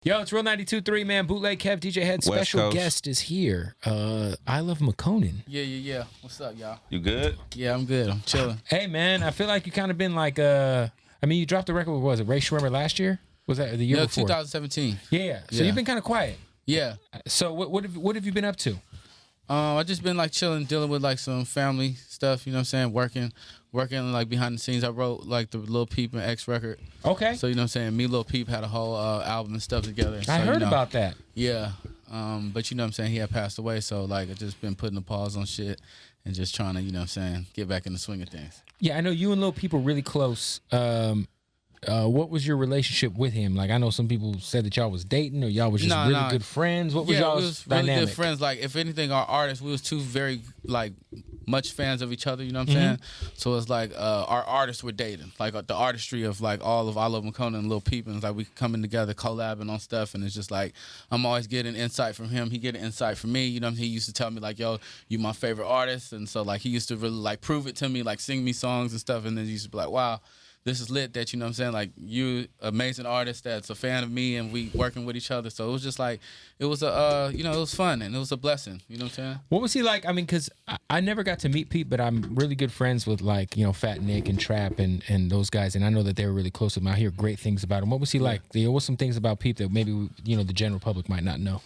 Yo, it's Real 92.3, man. Bootleg Kev, DJ Head. Special guest is here. ILoveMakonnen. Yeah. What's up, y'all? You good? Yeah, I'm good. I'm chilling. Hey, man, I feel like you kind of been like, I mean, you dropped the record, what was it, Ray Schwimmer last year? Was that the year before? 2017. Yeah. So you've been kind of quiet. Yeah. So what have you been up to? I just been like chilling, dealing with like some family stuff, you know what I'm saying? Working like behind the scenes. I wrote like the Lil Peep and X record. Okay. So you know what I'm saying? Me, Lil Peep had a whole album and stuff together. So, I heard about that. Yeah. But you know what I'm saying? He had passed away, so like I just been putting a pause on shit and just trying to, you know what I'm saying, get back in the swing of things. Yeah, I know you and Lil Peep are really close. What was your relationship with him? Like, I know some people said that y'all was dating or y'all was just really good friends. What was y'all's dynamic? Really good friends. Like, if anything, our artists, we was two very, like, much fans of each other, you know what I'm saying? So it's like our artists were dating. Like, the artistry of, like, all of ILoveMakonnen and Lil Peep, and it's like we coming together, collabing on stuff, and it's just like, I'm always getting insight from him. He getting insight from me, you know what I'm saying? He used to tell me, like, yo, you my favorite artist, and so, like, he used to really, like, prove it to me, like, sing me songs and stuff, and then he used to be like, wow, this is lit that, you know what I'm saying, like, you amazing artist that's a fan of me and we working with each other. So it was just like, it was a, you know, it was fun and it was a blessing. You know what I'm saying? What was he like? I mean, because I never got to meet Pete, but I'm really good friends with, like, you know, Fat Nick and Trap and those guys. And I know that they were really close with him. I hear great things about him. What was he like? There was some things about Pete that maybe, you know, the general public might not know.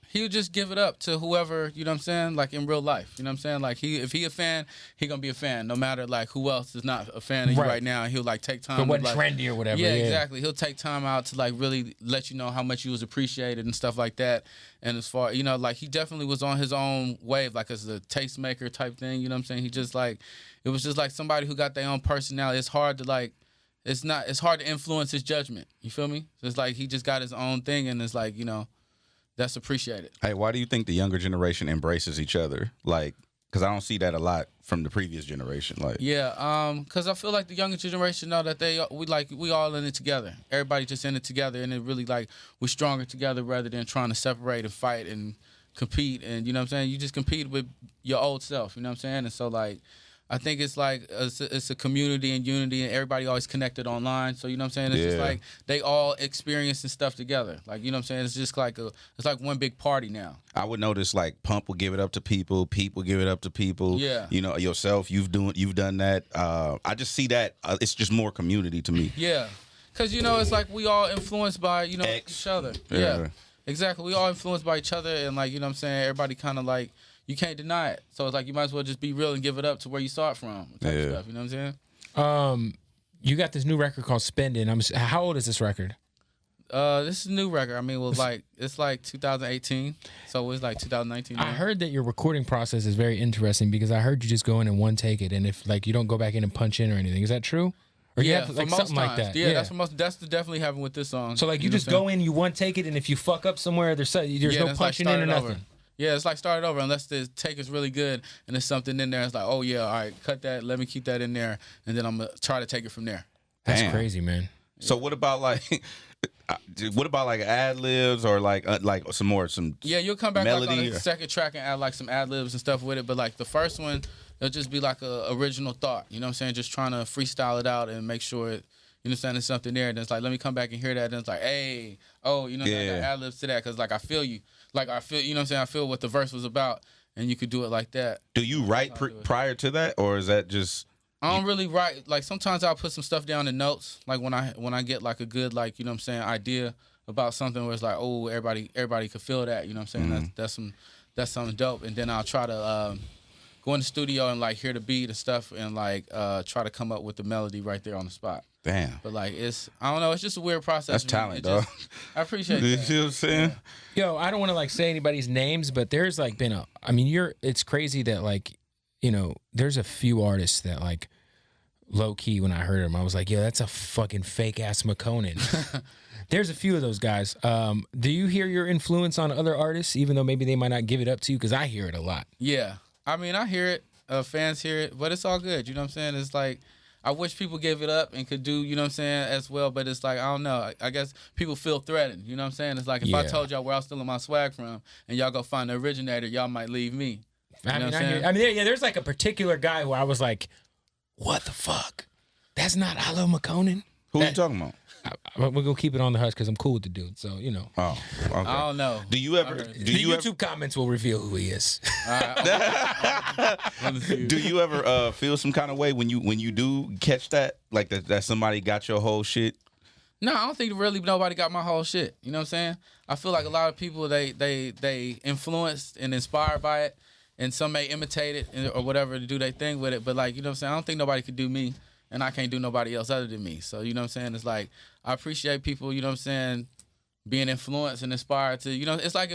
He would just give it up to whoever, you know what I'm saying, like in real life. You know what I'm saying? Like, if he a fan, he gonna be a fan, no matter like who else is not a fan of you right now. He'll like take time. But what like, trendy or whatever. Yeah, exactly. He'll take time out to like really let you know how much you was appreciated and stuff like that. And as far, you know, like he definitely was on his own wave, like as a tastemaker type thing. You know what I'm saying? He just like, it was just like somebody who got their own personality. It's hard to like, it's hard to influence his judgment. You feel me? So it's like he just got his own thing, and it's like, you know, that's appreciated. Hey, why do you think the younger generation embraces each other? Like, because I don't see that a lot from the previous generation. Like, yeah, because I feel like the younger generation know that we all in it together. Everybody just in it together, and it really like we're stronger together rather than trying to separate and fight and compete. And you know what I'm saying? You just compete with your old self. You know what I'm saying? And so like, I think it's like it's a community and unity, and everybody always connected online. So you know what I'm saying? It's just like they all experiencing stuff together. Like, you know what I'm saying? It's just like it's like one big party now. I would notice like Pump will give it up to people, Pete will give it up to people. Yeah. You know, yourself, you've done that. I just see that it's just more community to me. Yeah, because you know it's like we all influenced by, you know, each other. Yeah, exactly. We all influenced by each other, and like, you know what I'm saying, everybody kind of like, you can't deny it. So it's like you might as well just be real and give it up to where you saw it from. Type of stuff, you know what I'm saying? You got this new record called Spendin. How old is this record? This is a new record. I mean, well, like it's like 2018, so it's like 2019. I heard that your recording process is very interesting because I heard you just go in and one take it, and if like you don't go back in and punch in or anything, is that true? Or yeah, you have, like, for most something times. like that. Yeah, that's definitely happened with this song. So like you just go in, you one take it, and if you fuck up somewhere, there's no punching in or nothing. Over. Yeah, it's like start it over unless the take is really good and there's something in there. It's like, oh yeah, all right, cut that. Let me keep that in there, and then I'm gonna try to take it from there. That's crazy, man. So what about like, ad libs or like some yeah, you'll come back melody like on the second track and add like some ad libs and stuff with it. But like the first one, it'll just be like a original thought. You know what I'm saying? Just trying to freestyle it out and make sure it. You know what I'm saying? There's something there. And it's like, let me come back and hear that. And it's like, hey, oh, you know what I'm saying? I got ad-libs to that because, like, I feel you. Like, I feel, you know what I'm saying? I feel what the verse was about. And you could do it like that. Do you write prior to that? Or is that just... I don't really write. Like, sometimes I'll put some stuff down in notes. Like, when I get, like, a good, like, you know what I'm saying, idea about something where it's like, oh, everybody could feel that. You know what I'm saying? That's something dope. And then I'll try to... go in the studio and like hear the beat and stuff and like try to come up with the melody right there on the spot. Damn. But like I don't know, it's just a weird process. That's talent, dog. I appreciate that. You see what I'm saying? Yeah. Yo, I don't want to like say anybody's names, but there's like been it's crazy that like, you know, there's a few artists that like low key when I heard them, I was like, yo, that's a fucking fake ass Makonnen. There's a few of those guys. Do you hear your influence on other artists, even though maybe they might not give it up to you? Because I hear it a lot. Yeah. I mean, I hear it. Fans hear it, but it's all good. You know what I'm saying? It's like, I wish people gave it up and could do, you know what I'm saying, as well. But it's like, I don't know. I guess people feel threatened. You know what I'm saying? It's like, if I told y'all where I was stealing my swag from and y'all go find the originator, y'all might leave me. There's like a particular guy who I was like, what the fuck? That's not ILoveMakonnen? Who are you talking about? we're gonna keep it on the hush because I'm cool with the dude. So you know. Oh, okay. I don't know. Do you ever? The YouTube comments will reveal who he is. Do you ever feel some kind of way when you do catch that, like that somebody got your whole shit? No, I don't think really nobody got my whole shit. You know what I'm saying? I feel like a lot of people they influenced and inspired by it, and some may imitate it or whatever to do their thing with it. But like, you know what I'm saying? I don't think nobody could do me, and I can't do nobody else other than me. So you know what I'm saying? It's like I appreciate people. You know what I'm saying? Being influenced and inspired to, you know, it's like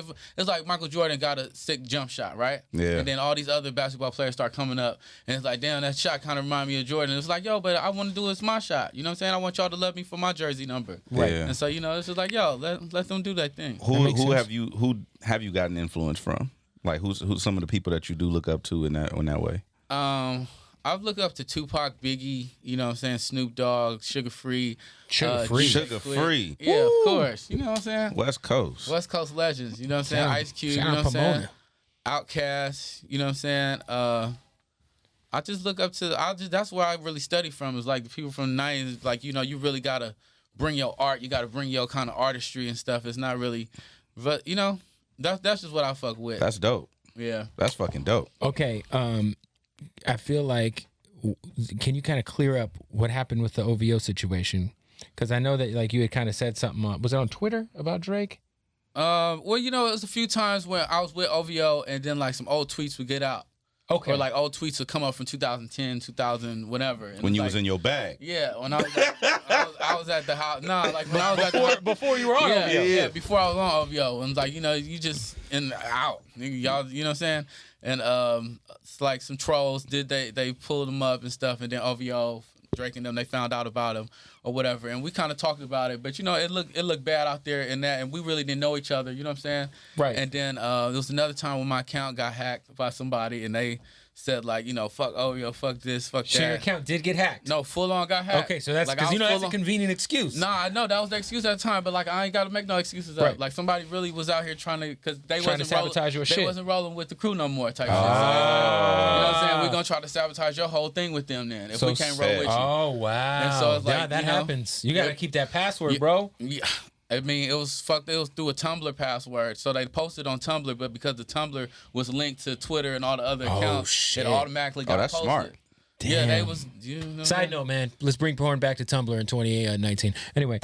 Michael Jordan got a sick jump shot, right? Yeah. And then all these other basketball players start coming up, and it's like, damn, that shot kind of remind me of Jordan. It's like, yo, but I want to do it's my shot. You know what I'm saying? I want y'all to love me for my jersey number. Right. Yeah. And so, you know, it's just like, yo, let them do that thing. Who have you gotten influence from? Like who's some of the people that you do look up to in that way? I've looked up to Tupac, Biggie, you know what I'm saying, Snoop Dogg, Sugar Free. Sugar Free. Yeah, of course. You know what I'm saying? West Coast legends, you know what I'm saying? Ice Cube, you know what I'm saying? Outkast, you know what I'm saying? I just look up to, that's where I really study from, is like the people from the 90s, like, you know, you really got to bring your art, you got to bring your kind of artistry and stuff. It's not really, but, you know, that's just what I fuck with. That's dope. Yeah. That's fucking dope. Okay, I feel like, can you kind of clear up what happened with the OVO situation? Because I know that like you had kind of said something. Was it on Twitter about Drake? Well, you know, it was a few times where I was with OVO and then like some old tweets would get out. Okay. Or like old tweets would come up from 2010, 2000, whatever. And when you like, was in your bag. Yeah, when I was at the house. Nah, like when I was at the house. Before you were on OVO. Yeah, before I was on OVO. And like, you know, you just in out. Y'all, you know what I'm saying? And it's like some trolls they pulled him up and stuff, and then OVO, Drake and them, they found out about him or whatever, and we kind of talked about it, but you know, it looked bad out there in that, and we really didn't know each other, you know what I'm saying? Right. And then there was another time when my account got hacked by somebody, and they said like, you know, fuck OVO, fuck this, fuck that. So your account did get hacked? No, full on got hacked. Okay, so that's like, because you know that's a convenient excuse. Nah, I know that was the excuse at the time, but like I ain't got to make no excuses right. up. Like somebody really was out here trying to, because they trying wasn't to sabotage your shit. They wasn't rolling with the crew no more type shit. So, you know what I'm saying? We're gonna try to sabatage your whole thing with them then if we can't roll with you. Oh wow. And so it's like, yeah, that happens. You gotta keep that password, bro. Yeah. I mean, it was fucked. It was through a Tumblr password, so they posted on Tumblr, but because the Tumblr was linked to Twitter and all the other accounts, it automatically got that's posted. Smart. Damn. Yeah, they was. You know Side note, man. Let's bring porn back to Tumblr in 2019. Anyway,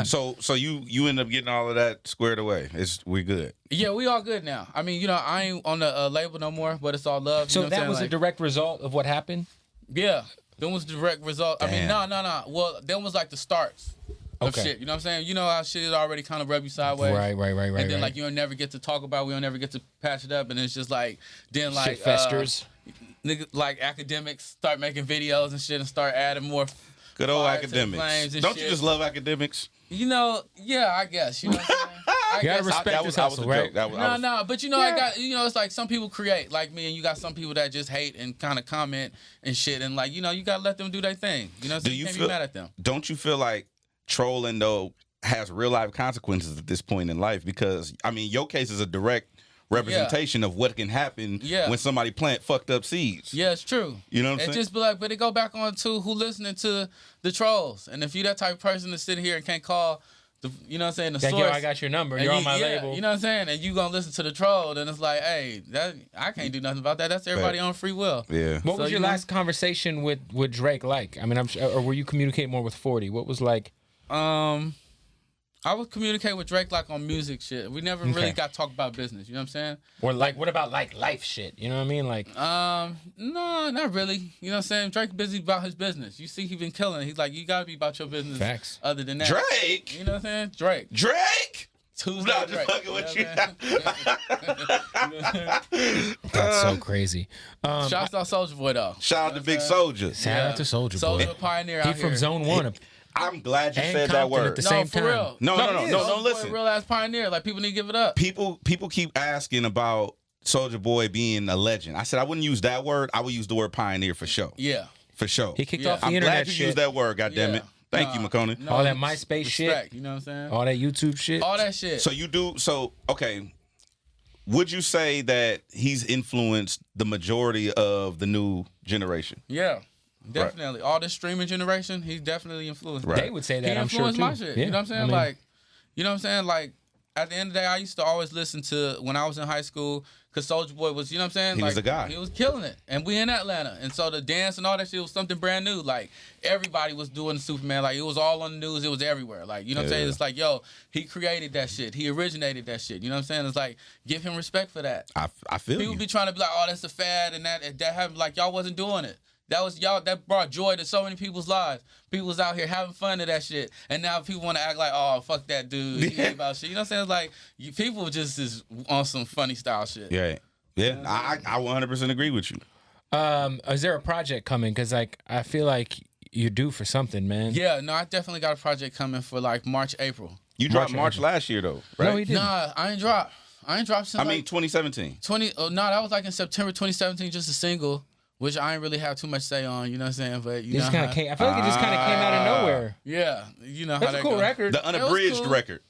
so you end up getting all of that squared away. We good. Yeah, we all good now. I mean, you know, I ain't on the label no more, but it's all love. So you know that was like, a direct result of what happened. Yeah, that was the direct result. Damn. I mean, no. Well, that was like the starts. Of shit, you know what I'm saying? You know how shit is already kind of rub you sideways. Right. And then like you don't never get to talk about, we don't never get to patch it up, and it's just like then like shit festers. Nigga, like academics start making videos and shit and start adding more. Good old academics. Don't you just love academics? You know, yeah, I guess. You know what I'm saying? You gotta respect his hustle, right? No, but you know, I got, you know, it's like some people create like me, and you got some people that just hate and kind of comment and shit, and like, you know, you gotta let them do their thing. You know, so you can't be mad at them. Don't you feel like trolling though has real life consequences at this point in life? Because I mean, your case is a direct representation of what can happen when somebody plant fucked up seeds. Yeah, it's true. You know what I'm saying? It just be like, but it go back on to who listening to the trolls. And if you that type of person to sit here and can't call the, you know what I'm saying, the source. Yo, I got your number. You're on my label. You know what I'm saying? And you gonna listen to the troll, then it's like, hey, that I can't do nothing about that. That's everybody on free will. Yeah. What was your last conversation with Drake like? I mean, I'm sure, or were you communicating more with 40? What was like? I would communicate with Drake like on music shit. We never really got to talk about business. You know what I'm saying? Or like, what about like life shit? You know what I mean? Like, no, not really. You know what I'm saying? Drake busy about his business. You see, he been killing it. He's like, you gotta be about your business. Facts. Other than that, Drake. You know what I'm saying? Drake. Tuesday No, Drake. fucking with you. that's so crazy. Shout out to Soulja Boy though. Shout out to Big Soulja. Shout out to Soulja Boy. Soulja a pioneer He out here. from Zone 1. I'm glad you And said that Compton word. at the same for time. real. No, listen. Real ass pioneer. Like people need to give it up. People keep asking about Soulja Boy being a legend. I said I wouldn't use that word. I would use the word pioneer for sure. Yeah. For sure. He kicked off the I'm internet glad you shit. used that word, goddammit. Thank you, Makonnen. No, all that MySpace respect, shit. You know what I'm saying? All that YouTube shit. All that shit. Okay. Would you say that he's influenced the majority of the new generation? Yeah. Definitely. All this streaming generation, he definitely influenced. They would say that, he I'm sure, influenced too. my shit. Yeah. You know what I'm saying? I mean, Like, you know what I'm saying? Like, at the end of the day, I used to always listen to, when I was in high school, because Soulja Boy was, you know what I'm saying? He like, was the guy. He was killing it. And we in Atlanta. And so the dance and all that shit was something brand new. Like, everybody was doing Superman. Like, it was all on the news. It was everywhere. Like, you know what I'm saying? It's like, yo, he created that shit. He originated that shit. You know what I'm saying? It's like, give him respect for that. I feel People you. be trying to be like, oh, that's a fad and that happened. Like, y'all wasn't doing it. That was y'all. That brought joy to so many people's lives. People was out here having fun to that shit, and now people want to act like, oh, fuck that dude. He ain't about shit. You know what I'm saying? It's like people just is on some funny style shit. Yeah. I 100% agree with you. Is there a project coming? Because like I feel like you're due for something, man. Yeah, no, I definitely got a project coming for like March, April. You dropped March last year though, right? No, he didn't. Nah, I ain't dropped since. I mean, 2017. That was like in September 2017, just a single. Which I ain't really have too much say on, you know what I'm saying? But you know, I feel like it just kind of came out of nowhere. Yeah, you know That's how that a cool goes. record. The unabridged record.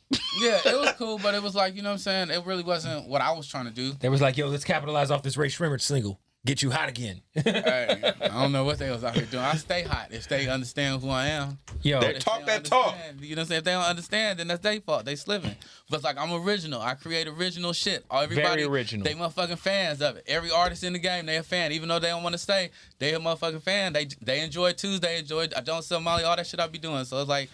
Yeah, it was cool, but it was like, you know what I'm saying? It really wasn't what I was trying to do. They was like, yo, let's capitalize off this Ray Shrimmer single. Get you hot again. Hey, I don't know what they was out here doing. I stay hot if they understand who I am. Yo, Talk that talk. You know what I'm saying? If they don't understand, then that's their fault. They slipping. But it's like, I'm original. I create original shit. Everybody, very original. They motherfucking fans of it. Every artist in the game, they a fan. Even though they don't want to stay, they a motherfucking fan. They enjoy Tuesday, enjoy I Don't Sell Molly, all that shit I be doing. So it's like,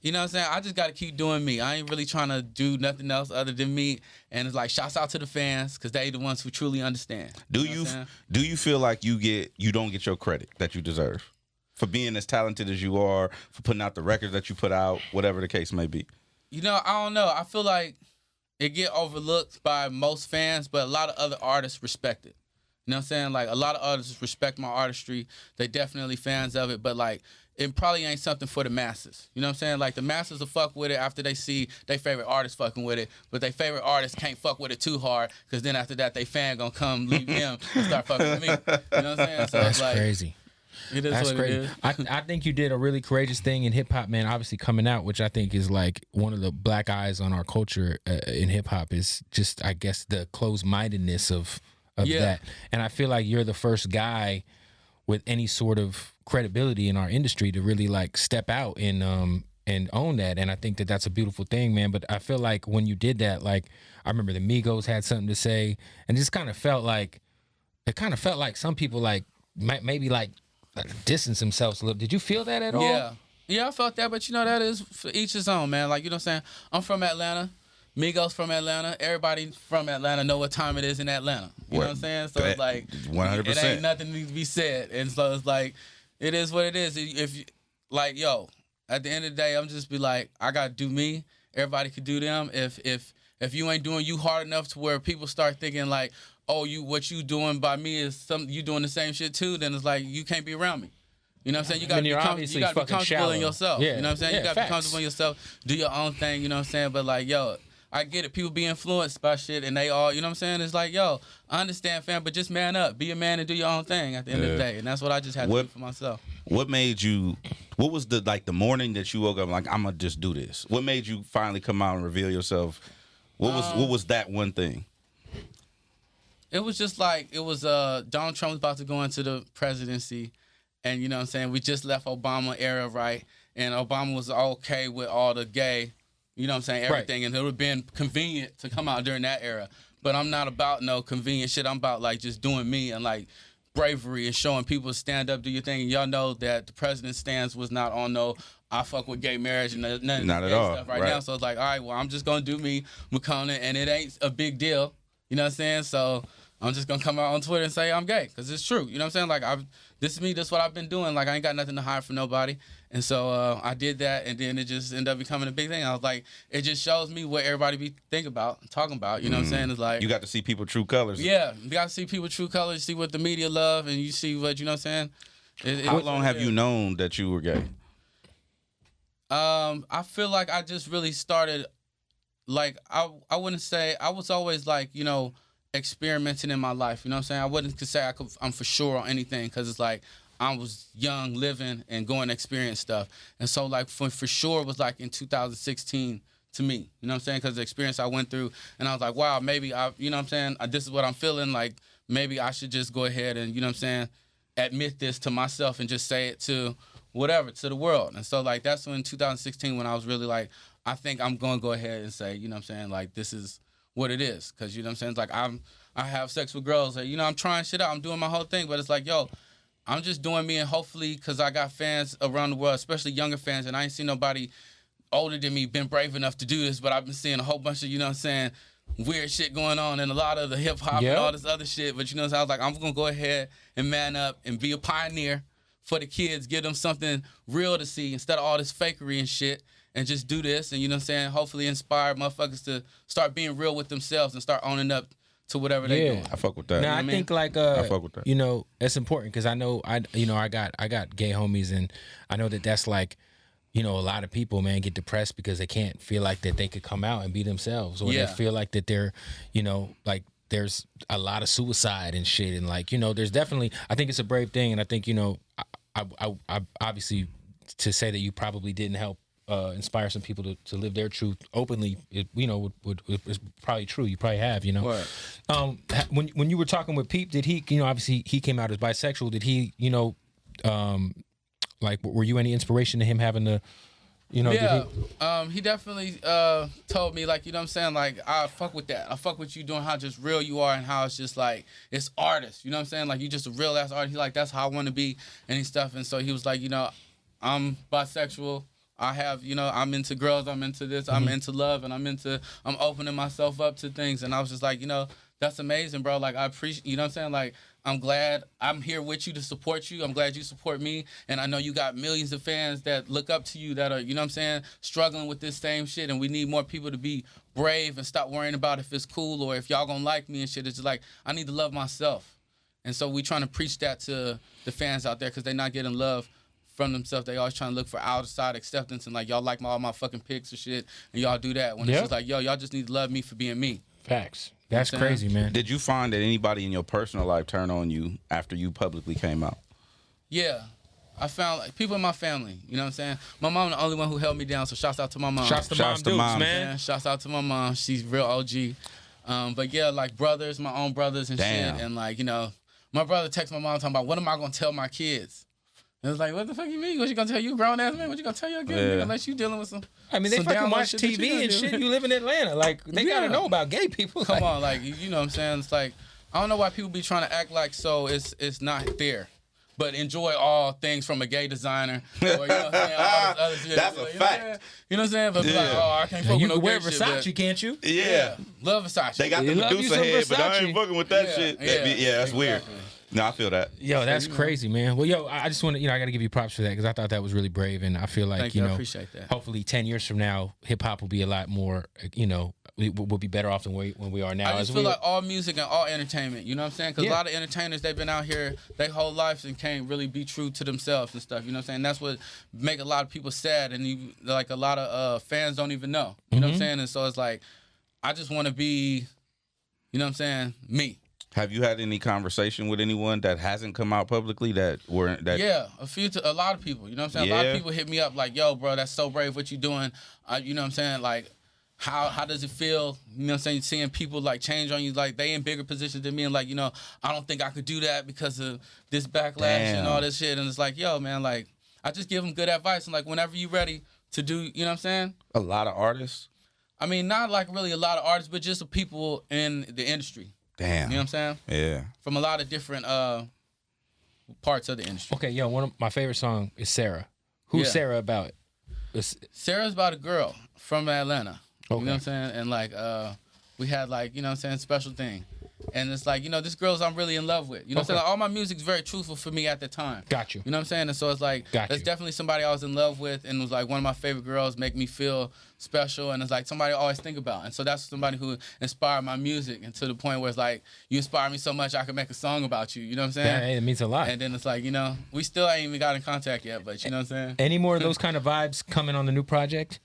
you know what I'm saying? I just got to keep doing me. I ain't really trying to do nothing else other than me. And it's like, shouts out to the fans because they the ones who truly understand. Do you feel like you don't get your credit that you deserve for being as talented as you are, for putting out the records that you put out, whatever the case may be? You know, I don't know. I feel like it get overlooked by most fans, but a lot of other artists respect it. You know what I'm saying? Like, a lot of artists respect my artistry. They definitely fans of it, but like, it probably ain't something for the masses. You know what I'm saying? Like, the masses will fuck with it after they see their favorite artist fucking with it, but their favorite artist can't fuck with it too hard, because then after that, they fan gonna come leave him and start fucking with me. You know what I'm saying? So that's it's like, crazy. It is That's what crazy. it is. I think you did a really courageous thing in hip hop, man. Obviously coming out, which I think is like one of the black eyes on our culture in hip hop, is just, I guess, the closed mindedness of that. And I feel like you're the first guy with any sort of credibility in our industry to really like step out and own that. And I think that that's a beautiful thing, man. But I feel like when you did that, like, I remember the Migos had something to say, and it just kind of felt like some people like maybe like distance themselves a little. Did you feel that at all? Yeah, I felt that, but you know, that is for each his own, man. Like, you know what I'm saying? I'm from Atlanta. Migos from Atlanta. Everybody from Atlanta know what time it is in Atlanta. You know what I'm saying? So it's like 100%. It ain't nothing needs to be said. And so it's like, it is what it is. If you, like, yo, at the end of the day, I'm just be like, I gotta do me. Everybody could do them. If you ain't doing you hard enough to where people start thinking like, oh, what you doing by me is you doing the same shit too, then it's like, you can't be around me. You know what I'm saying? You gotta be comfortable shallow. in yourself. Yeah. You know what I'm saying? Yeah, you gotta facts. be comfortable in yourself. Do your own thing. You know what I'm saying? But like, yo, I get it. People be influenced by shit, and they all, you know what I'm saying? It's like, yo, I understand, fam, but just man up. Be a man and do your own thing at the end of the day. And that's what I just had to do for myself. What made you, what was the morning that you woke up like, I'm going to just do this? What made you finally come out and reveal yourself? What was that one thing? It was just like, Donald Trump was about to go into the presidency, and you know what I'm saying? We just left Obama era, right? And Obama was okay with all the gay, you know what I'm saying, everything. Right. And it would have been convenient to come out during that era. But I'm not about no convenient shit. I'm about like just doing me and like bravery and showing people stand up, do your thing. And y'all know that the president's stance was not on no, I fuck with gay marriage and none not of at all stuff right now. So it's like, all right, well, I'm just going to do me, McConnell, and it ain't a big deal. You know what I'm saying? So I'm just going to come out on Twitter and say I'm gay because it's true. You know what I'm saying? Like, this is me. This is what I've been doing. Like, I ain't got nothing to hide from nobody. And so I did that, and then it just ended up becoming a big thing. I was like, it just shows me what everybody be thinking about, talking about. You know what I'm saying? It's like, you got to see people true colors. Yeah, you got to see people true colors, see what the media love, and you see what, you know what I'm saying? How long have you known that you were gay? I feel like I just really started, like, I wouldn't say, I was always like, you know, experimenting in my life. You know what I'm saying? I wouldn't say I'm for sure on anything because it's like, I was young, living, and going to experience stuff. And so, like, for sure, it was, like, in 2016 to me. You know what I'm saying? Because the experience I went through, and I was like, wow, maybe you know what I'm saying? This is what I'm feeling. Like, maybe I should just go ahead and, you know what I'm saying, admit this to myself and just say it to whatever, to the world. And so like that's when 2016 when I was really like, I think I'm gonna go ahead and say, you know what I'm saying, like this is what it is. Cause you know what I'm saying? It's like I have sex with girls, like, you know, I'm trying shit out, I'm doing my whole thing, but it's like, yo, I'm just doing me, and hopefully, cause I got fans around the world, especially younger fans, and I ain't seen nobody older than me been brave enough to do this, but I've been seeing a whole bunch of, you know what I'm saying, weird shit going on and a lot of the hip hop and all this other shit. But you know, so I was like, I'm gonna go ahead and man up and be a pioneer for the kids, give them something real to see instead of all this fakery and shit, and just do this and, you know what I'm saying, hopefully inspire motherfuckers to start being real with themselves and start owning up to whatever they doing. I fuck with that. Now I think like I fuck with that. You know, it's important because I know I got gay homies, and I know that's like, you know, a lot of people, man, get depressed because they can't feel like that they could come out and be themselves, or they feel like that they're, you know, like there's a lot of suicide and shit, and like, you know, there's definitely, I think it's a brave thing, and I think, you know, I obviously, to say that you probably didn't help inspire some people to live their truth openly, it, you know, is probably true. You probably have, you know. Right. When you were talking with Peep, did he, you know, obviously he came out as bisexual. Did he, you know, like, were you any inspiration to him having to, you know? He definitely told me, like, you know what I'm saying, like, I fuck with that. I fuck with you doing how just real you are and how it's just like, it's artist, you know what I'm saying? Like, you just a real ass artist. He's like, that's how I want to be and stuff. And so he was like, you know, I'm bisexual. I have, you know, I'm into girls, I'm into this, I'm into love, and I'm opening myself up to things. And I was just like, you know, that's amazing, bro. Like, I appreciate, you know what I'm saying? Like, I'm glad I'm here with you to support you. I'm glad you support me. And I know you got millions of fans that look up to you that are, you know what I'm saying, struggling with this same shit. And we need more people to be brave and stop worrying about if it's cool or if y'all gonna like me and shit. It's just like, I need to love myself. And so we trying to preach that to the fans out there because they're not getting love from themselves. They always trying to look for outside acceptance and like, y'all like all my fucking pics or shit, and y'all do that when it's just like, yo, y'all just need to love me for being me. Facts. That's crazy, man. Did you find that anybody in your personal life turned on you after you publicly came out? Yeah. I found like people in my family, you know what I'm saying? My mom the only one who held me down, so shouts out to my mom. Shouts to mom, man. Shouts out to my mom. She's real OG. But yeah, like brothers, my own brothers and shit. And like, you know, my brother texted my mom talking about, what am I gonna tell my kids? And it's like, what the fuck you mean? What you gonna tell you, grown ass man? What you gonna tell your kids? Yeah. Unless you dealing with some. I mean, they fucking watch TV and shit. You live in Atlanta, like they gotta know about gay people. Come on, like, you know what I'm saying? It's like, I don't know why people be trying to act like so it's not there. But enjoy all things from a gay designer. Or, you know what I'm saying? All this other shit. That's a fact. You know what I'm saying? But like, oh, I can't fuck with no wear gay Versace, shit, can't you? Yeah. Love Versace. They got the Medusa head, but I ain't fucking with that shit. That's weird. No, I feel that. Yo, that's crazy, man. Well, yo, I just want to, you know, I got to give you props for that because I thought that was really brave, and I feel like, you know, I appreciate that. Hopefully 10 years from now, hip hop will be a lot more, you know, we'll be better off than when we are now. I just feel like all music and all entertainment, you know what I'm saying? Because a lot of entertainers, they've been out here their whole lives and can't really be true to themselves and stuff, you know what I'm saying? That's what make a lot of people sad, and like a lot of fans don't even know, you know what I'm saying? And so it's like, I just want to be, you know what I'm saying, me. Have you had any conversation with anyone that hasn't come out publicly that weren't that? Yeah, a lot of people. You know what I'm saying? A lot of people hit me up like, "Yo, bro, that's so brave what you doing." You know what I'm saying? Like, how does it feel? You know what I'm saying? Seeing people like change on you, like they in bigger positions than me, and like, you know, I don't think I could do that because of this backlash and all this shit. And it's like, yo, man, like I just give them good advice and like whenever you ready to do, you know what I'm saying? A lot of artists. I mean, not like really a lot of artists, but just the people in the industry. Damn. You know what I'm saying? Yeah. From a lot of different parts of the industry. Okay, yo, one of my favorite songs is Sarah. Who's Sarah about? Sarah's about a girl from Atlanta. Okay. You know what I'm saying? And like we had like, you know what I'm saying, special thing. And it's like, you know, this girl's I'm really in love with. You know what I'm saying? Like, all my music's very truthful for me at the time. Got you. You know what I'm saying? And so it's like, that's definitely somebody I was in love with and was like one of my favorite girls, make me feel special. And it's like somebody I always think about. And so that's somebody who inspired my music, and to the point where it's like, you inspire me so much I can make a song about you. You know what I'm saying? Yeah, it means a lot. And then it's like, you know, we still ain't even got in contact yet, but you know what I'm saying? Any more of those kind of vibes coming on the new project?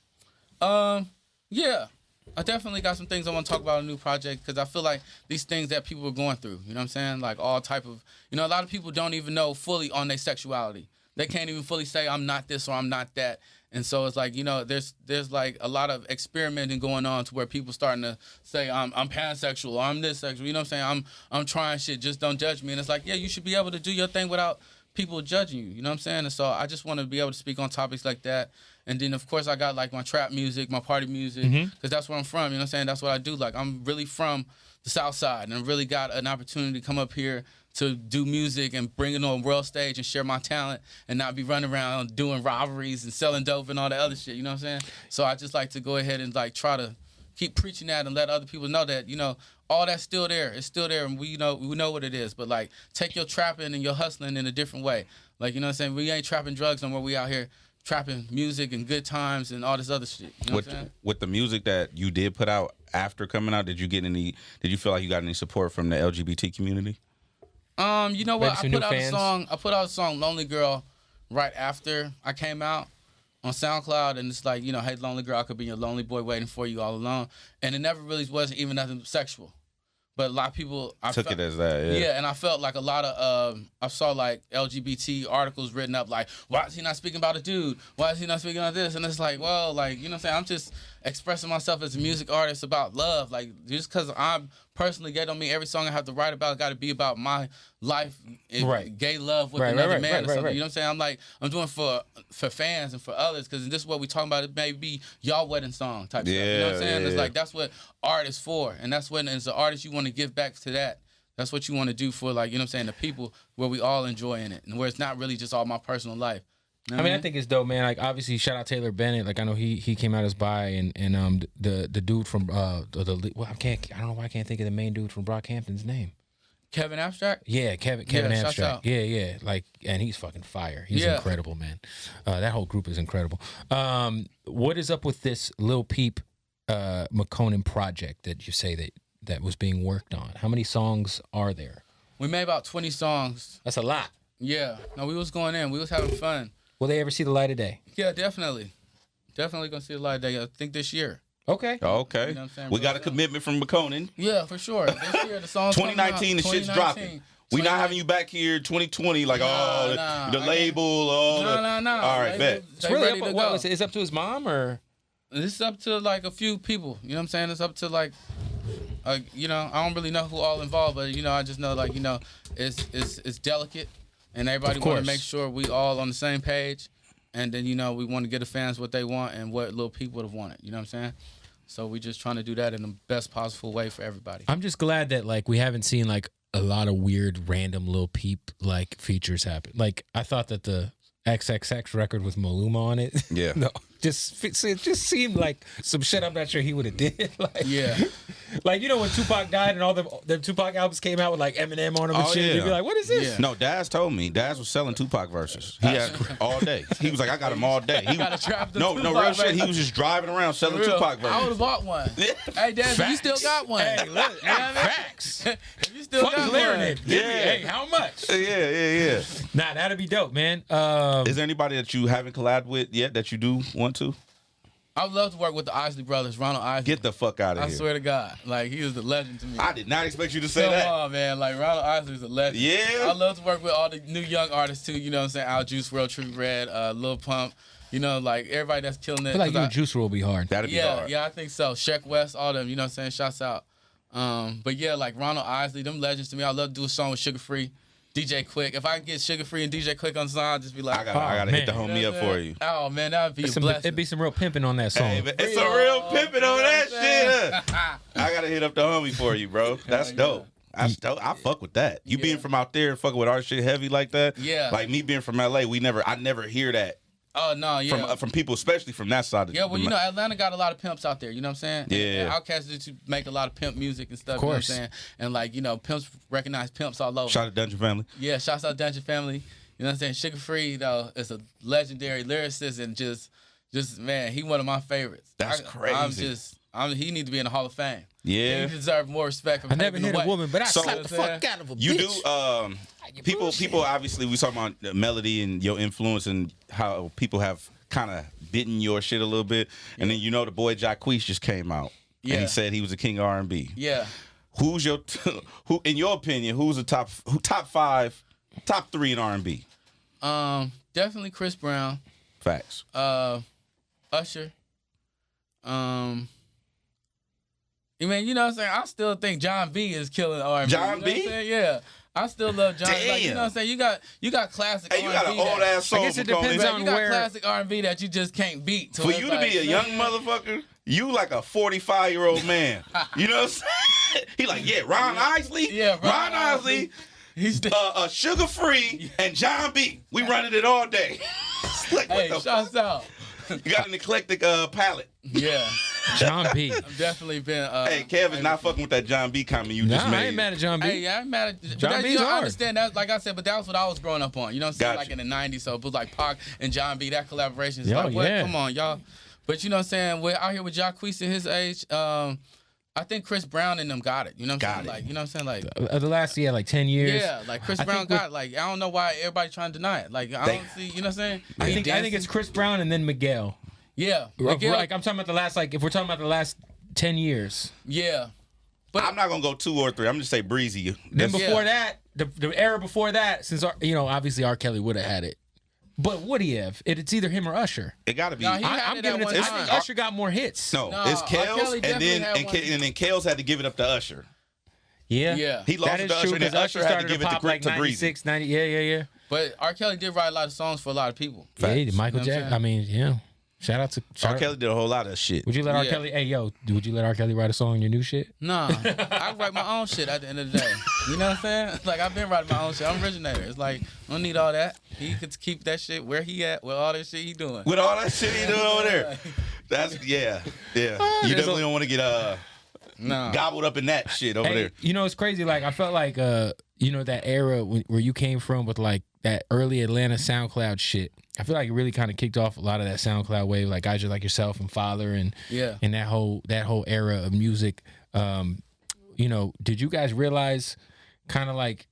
Yeah. I definitely got some things I want to talk about in a new project, because I feel like these things that people are going through, you know what I'm saying? Like all type of, you know, a lot of people don't even know fully on their sexuality. they can't even fully say I'm not this or I'm not that. And so it's like, you know, there's like a lot of experimenting going on to where people starting to say I'm pansexual or I'm this sexual. You know what I'm saying? I'm trying shit. Just don't judge me. And it's like, yeah, you should be able to do your thing without people judging you. You know what I'm saying? And so I just want to be able to speak on topics like that. And then, of course, I got like my trap music, my party music, because that's where I'm from. You know what I'm saying? That's what I do. Like, I'm really from the South Side and really got an opportunity to come up here to do music and bring it on world stage and share my talent and not be running around doing robberies and selling dope and all that other shit. You know what I'm saying? So I just like to go ahead and like try to keep preaching that and let other people know that, you know, all that's still there. It's still there, and we know what it is. But like, take your trapping and your hustling in a different way. Like, you know what I'm saying? We ain't trapping drugs no more. We out here trapping music and good times and all this other shit. You know what I'm saying? With the music that you did put out after coming out, did you feel like you got any support from the LGBT community? You know what? I put out a song Lonely Girl right after I came out on SoundCloud, and it's like, you know, hey, lonely girl, I could be your lonely boy waiting for you all alone. And it never really wasn't even nothing sexual. But a lot of people took it as that, yeah. Yeah, and I felt like a lot of I saw like LGBT articles written up like, why is he not speaking about a dude? Why is he not speaking about this? And it's like, well, like, you know what I'm saying? I'm just expressing myself as a music artist about love. Like, just because I'm personally gay don't mean every song I have to write about got to be about my life, gay love with another man or something. You know what I'm saying? I'm like, I'm doing for fans and for others, because this is what we talking about. It may be y'all wedding song type stuff. You know what I'm saying? It's like, that's what art is for. And that's when, as an artist, you want to give back to that. That's what you want to do for, like, you know what I'm saying, the people where we all enjoy in it, and where it's not really just all my personal life. You know I mean, I think it's dope, man. Like, obviously, shout out Taylor Bennett. Like, I know he came out as bi, and the dude from I don't know why I can't think of the main dude from Brockhampton's name. Kevin Abstract? Yeah, Kevin Abstract. Yeah. Like, and he's fucking fire. He's incredible, man. That whole group is incredible. What is up with this Lil Peep Makonnen project that you say that was being worked on? How many songs are there? We made about 20 songs. That's a lot. Yeah. No, we was going in. We was having fun. Will they ever see the light of day? Yeah, definitely. Definitely gonna see the light of day. I think this year. Okay. You know what I'm saying? We got a commitment from Makonnen. Yeah, for sure. This year, the song's 2019, the shit's dropping. We not having you back here 2020 like, the label, No. All right, bet. It's really up, it's up to his mom, or? It's up to like a few people. You know what I'm saying? It's up to like, you know, I don't really know who all involved, but, you know, I just know, like, you know, it's delicate. And everybody want to make sure we all on the same page. And then, you know, we want to get the fans what they want and what Lil Peep would have wanted. You know what I'm saying? So we just trying to do that in the best possible way for everybody. I'm just glad that, like, we haven't seen, like, a lot of weird, random Lil Peep, like, features happen. Like, I thought that the XXX record with Maluma on it. Yeah. No, it just seemed like some shit I'm not sure he would have did. Like, yeah. Like, you know, when Tupac died and all the Tupac albums came out with like Eminem on them and shit, you'd be like, what is this? Yeah. No, Daz told me. Daz was selling Tupac verses. He had all day. He was like, I got them all day. He got a trap. No, real shit. He was just driving around selling Tupac verses. I would have bought one. Hey, Daz, you still got one. Hey, look, facts. You still got one. It. Yeah. Hey, how much? Yeah. Nah, that'd be dope, man. Is there anybody that you haven't collabed with yet that you do want to? I would love to work with the Isley brothers, Ronald Isley. Get the fuck out of here. I swear to God. Like, he was the legend to me. I did not expect you to say that. Come on, man. Like, Ronald Isley is a legend. Yeah. I love to work with all the new young artists, too. You know what I'm saying? Al Juice, World True Red, Lil Pump. You know, like, everybody that's killing it. I feel like you and Juice WRLD will be hard. That'd be hard. Yeah, I think so. Sheck West, all them. You know what I'm saying? Shouts out. But, yeah, like, Ronald Isley, them legends to me. I love to do a song with Sugar Free. DJ Quick. If I can get Sugar Free and DJ Quick on the song, I'll just be like, I gotta hit the homie up for you. Oh, man, that would be a blessing. It'd be some real pimping on that song. Hey, it's a real pimping on that shit. I gotta hit up the homie for you, bro. That's dope. That's dope. I fuck with that. You being from out there, fucking with our shit heavy like that. Yeah. Like me being from LA, I never hear that. Oh, no, yeah. From people, especially from that side of well, you know, Atlanta got a lot of pimps out there, you know what I'm saying? Yeah. And Outkast did to make a lot of pimp music and stuff, of course. You know what I'm saying? And, like, you know, pimps recognize pimps all over. Shout out to Dungeon Family. Yeah, shouts out Dungeon Family. You know what I'm saying? Sugar Free, though, is a legendary lyricist and just man, he one of my favorites. That's crazy. He need to be in the Hall of Fame. Yeah. He deserves more respect. I never hit a woman, but I slapped the fuck out of a bitch. You do, people obviously, we talking about the melody and your influence and how people have kind of bitten your shit a little bit. And then, you know, the boy Jacquees just came out. Yeah. And he said he was the king of R&B. Yeah. Who's who, in your opinion, who's the top 3 in R&B? Definitely Chris Brown. Facts. Usher. You know what I'm saying? I still think John B is killing R&B. John you know B? What I'm saying? Yeah. I still love John. Damn. Like, you know what I'm saying? You got classic Hey, you got R&B an old ass song. I guess it McCollum. depends on you got where. classic R&B that you just can't beat. For you to be a young motherfucker, you like a 45-year-old man. You know what I'm saying? He like, yeah, Ron Isley. Yeah, Ron Isley. He's Sugar Free and John B. We running it all day. Like, hey, what the shouts out. You got an eclectic palette. Yeah. John B. I've definitely been. Hey, Kevin's not fucking with that John B comment you just Nah, made. I ain't mad at John B. Hey, yeah, I'm mad at John B's I hard. understand that, like I said, but that was what I was growing up on. You know what I'm saying? Gotcha. Like in the 90s, so it was like Pac and John B. That collaboration is Yo, like, what? yeah. Come on, y'all. But you know what I'm saying? We're out here with Jacquees at his age. I think Chris Brown and them got it. You know what I'm saying? Like, you know what I'm saying? Like, The last, like 10 years. yeah, like Chris I Brown think got it. Like, I don't know why everybody trying to deny it. Like, I don't see, you know what I'm saying? I think it's Chris Brown and then Miguel. Yeah. Like I'm talking about the last, like if we're talking about the last 10 years. Yeah. But I'm not gonna go 2 or 3. I'm just say Breezy. Then That's- before that, the era before that, since obviously R. Kelly would have had it, but would he have? It's either him or Usher. It gotta be. No, he had I'm it giving at it one to. I time. think Usher got more hits. No, No, it's R. Kels, Kelly and definitely then had one. and then Kels had to give it up to Usher. Yeah, Yeah. He lost that it is to Usher, true and then because Usher Usher had to started give to it to pop like Breezy. 96, 90. Yeah. But R. Kelly did write a lot of songs for a lot of people. Yeah, he did Michael You know what I'm Jackson. saying? I mean, yeah. Shout out to R. Kelly did a whole lot of shit. Would you let R. Yeah. Kelly? Hey, yo, would you let R. Kelly write a song on your new shit? Nah, I write my own shit at the end of the day. You know what I'm saying? Like, I've been writing my own shit. I'm originator. It's like, I don't need all that. He could keep that shit where he at with all that shit he doing. With all that shit he doing over there. That's yeah. You definitely don't want to get Nah. gobbled up in that shit over Hey, there. you know, it's crazy. Like I felt like that era where you came from with like that early Atlanta SoundCloud shit. I feel like it really kind of kicked off a lot of that SoundCloud wave, like guys like yourself and Father and Yeah. and that whole era of music. Did you guys realize kind of like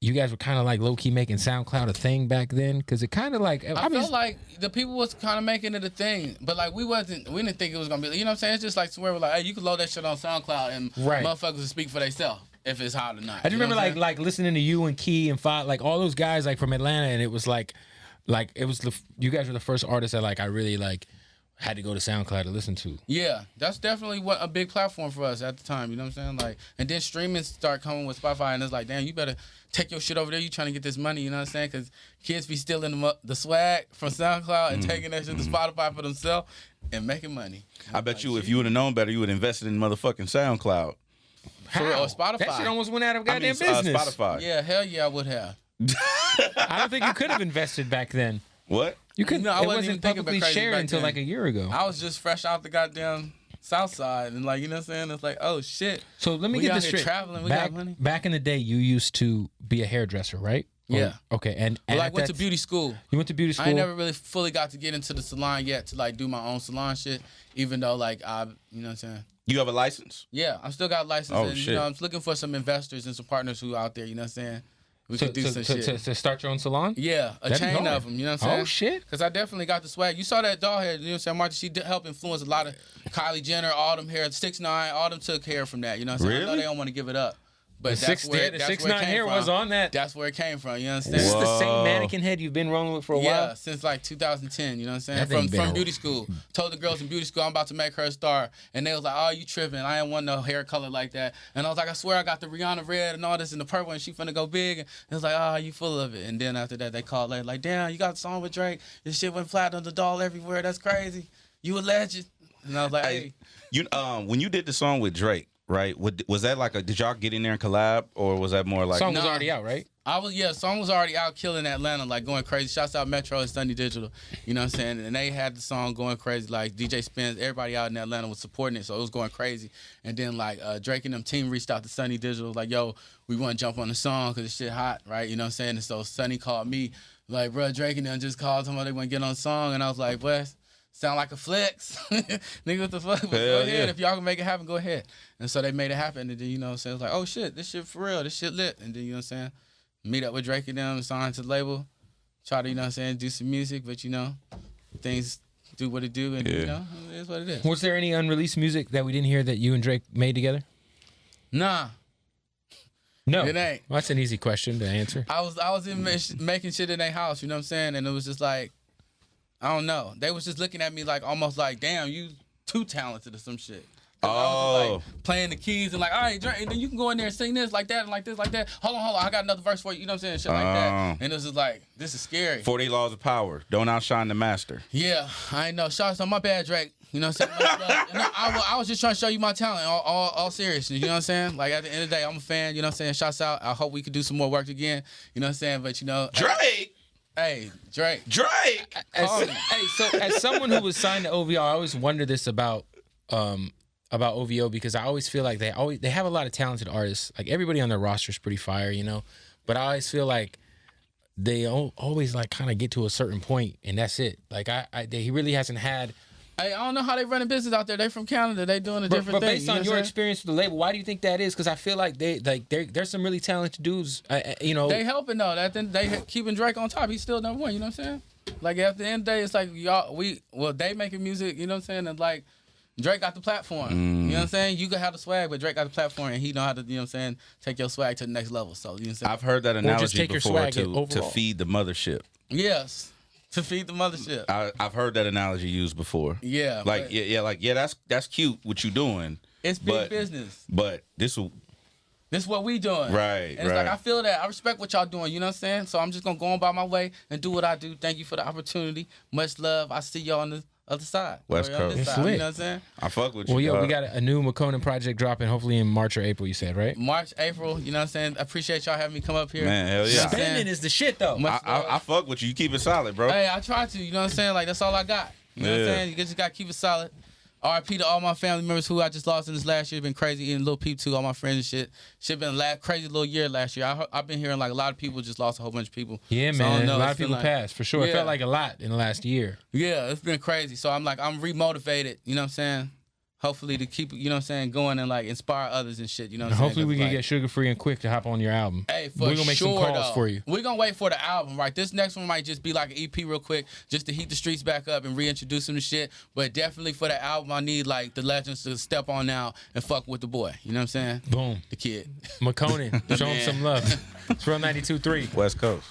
you guys were kind of like low key making SoundCloud a thing back then? Because it kind of like I felt like the people was kind of making it a thing, but like we didn't think it was gonna be. You know what I'm saying? It's just like somewhere we're like, hey, you can load that shit on SoundCloud and Right. motherfuckers will speak for themselves if it's hot or not. I just You know remember what I'm like listening to you and Key and Five, like all those guys like from Atlanta, and it was like it was you guys were the first artists that like I really like had to go to SoundCloud to listen to. Yeah, that's definitely a big platform for us at the time. You know what I'm saying? Like, and then streaming start coming with Spotify, and it's like, damn, you better take your shit over there. You trying to get this money? You know what I'm saying? Because kids be stealing the swag from SoundCloud and taking that shit to Spotify for themselves and making money. I bet you if you would have known better, you would have invested in motherfucking SoundCloud. For real, or Spotify. That shit almost went out of goddamn business. Spotify. Yeah, hell yeah, I would have. I don't think you could have invested back then. What? You couldn't. No, I it wasn't wasn't even thinking about publicly crazy shared back until then. like a year ago. I was just fresh out the goddamn South Side, and like, you know what I'm saying? It's like, oh shit. So let me We get out this here straight. traveling, we back, got money. Back in the day, you used to be a hairdresser, right? Yeah. Okay, and But like at went to that- beauty school. You went to beauty school. I ain't never really fully got to get into the salon yet to like do my own salon shit, even though like you know what I'm saying? You have a license? Yeah, I still got license, Oh, and shit. you know I'm looking for some investors and some partners who out there. You know what I'm saying? We could do some shit. to start your own salon. Yeah, a That'd be chain hard. of them. You know what I'm saying? Oh shit! Because I definitely got the swag. You saw that doll head. You know what I'm saying? Martha, she did help influence a lot of Kylie Jenner, all them hair, 6ix9ine, all them took hair from that. You know what I'm saying? I know Really? they don't want to give it up. But The that's six- where the that's 6ix9ine where it came hair from. was on that. That's where it came from. You understand? This is the same Whoa. mannequin head you've been rolling with for a Yeah, while. since like 2010, you know what I'm saying? That thing been From a- beauty school. Told the girls in beauty school I'm about to make her a star. And they was like, oh, you tripping. I ain't want no hair color like that. And I was like, I swear I got the Rihanna red and all this in the purple and she finna go big. And it was like, oh, you full of it. And then after that, they called later like, damn, you got a song with Drake. This shit went flat on the doll everywhere. That's crazy. You a legend. And I was like, hey. You when you did the song with Drake, right? Was that like did y'all get in there and collab, or was that more like Song was No. already out, right? Song was already out killing Atlanta, like going crazy. Shouts out Metro and Sunny Digital, you know what I'm saying? And they had the song going crazy, like DJ Spins, everybody out in Atlanta was supporting it, so it was going crazy. And then like Drake and them team reached out to Sunny Digital, like, yo, we want to jump on the song because this shit hot, right? You know what I'm saying? And so Sunny called me, like, bro, Drake and them just called, told me they want to get on the song, and I was like, what? Sound like a flex. Nigga, what the fuck? But go ahead. yeah. If y'all can make it happen, go ahead. And so they made it happen. And then, you know what I'm saying? It was like, oh, shit, this shit for real. This shit lit. And then, you know what I'm saying? Meet up with Drake and them, sign to the label. Try to, you know what I'm saying, do some music. But, you know, things do what it do. And, you know, it is what it is. Was there any unreleased music that we didn't hear that you and Drake made together? Nah. No, It ain't. Well, that's an easy question to answer. I was in making shit in their house, you know what I'm saying? And it was just like, I don't know. They was just looking at me like almost like, damn, you too talented or some shit. I was like playing the keys and like, all right, Drake, then you can go in there and sing this like that and like this like that. Hold on, I got another verse for you. You know what I'm saying? Shit like that. And it was just like, this is scary. 48 Laws of Power. Don't outshine the master. Yeah, I know. Shots on my bad, Drake. You know what I'm saying? And I was just trying to show you my talent, all seriousness. You know what I'm saying? Like, at the end of the day, I'm a fan. You know what I'm saying? Shouts out. I hope we could do some more work again. You know what I'm saying? But, you know. Drake! Hey, Drake. So as someone who was signed to OVO, I always wonder this about OVO because I always feel like they have a lot of talented artists. Like, everybody on their roster is pretty fire, you know? But I always feel like they always, like, kind of get to a certain point, and that's it. Like, he really hasn't had... Hey, I don't know how they running business out there. They from Canada. They doing a different thing. But based on your experience with the label, why do you think that is? Because I feel like there's some really talented dudes. You know, they helping though. They keeping Drake on top. He's still #1. You know what I'm saying? Like, at the end of the day, it's like they making music. You know what I'm saying? And like, Drake got the platform. You know what I'm saying? You can have the swag, but Drake got the platform, and he know how to, you know what I'm saying, take your swag to the next level. So, you know what I'm saying? I've heard that analogy before to feed the mothership. Yes. To feed the mothership. I've heard that analogy used before. Yeah. Like, that's cute what you doing. It's big business. But this what we doing. Right, and it's like, I feel that. I respect what y'all doing, you know what I'm saying? So I'm just going to go on by my way and do what I do. Thank you for the opportunity. Much love. I see y'all on the other side. West Coast. It's lit. lit. You know what I'm saying? I fuck with you. Well, yeah, we got a new Makonnen project dropping hopefully in March or April, you said, right? March, April, you know what I'm saying? I appreciate y'all having me come up here. Man, hell yeah. Spendin is the shit, though. I fuck with you. You keep it solid, bro. Hey, I try to, you know what I'm saying? Like, that's all I got. You know what I'm saying? You just got to keep it solid. RIP to all my family members who I just lost in this last year. It's been crazy. And Lil Peep too, all my friends and shit. Shit been a crazy little year last year. I've been hearing like a lot of people just lost a whole bunch of people. Yeah, so man. A lot of people passed, for sure. Yeah. It felt like a lot in the last year. Yeah, it's been crazy. So I'm remotivated, you know what I'm saying? Hopefully to keep, you know what I'm saying, going and like inspire others and shit, you know what I'm saying? Hopefully we can get Sugar Free and Quick to hop on your album. Hey, we're going to make some calls for you. We're going to wait for the album, right? This next one might just be like an EP real quick, just to heat the streets back up and reintroduce them to shit. But definitely for the album, I need like the legends to step on now and fuck with the boy. You know what I'm saying? Boom. The kid. Makonnen. Show him some love. It's Real 92.3. West Coast.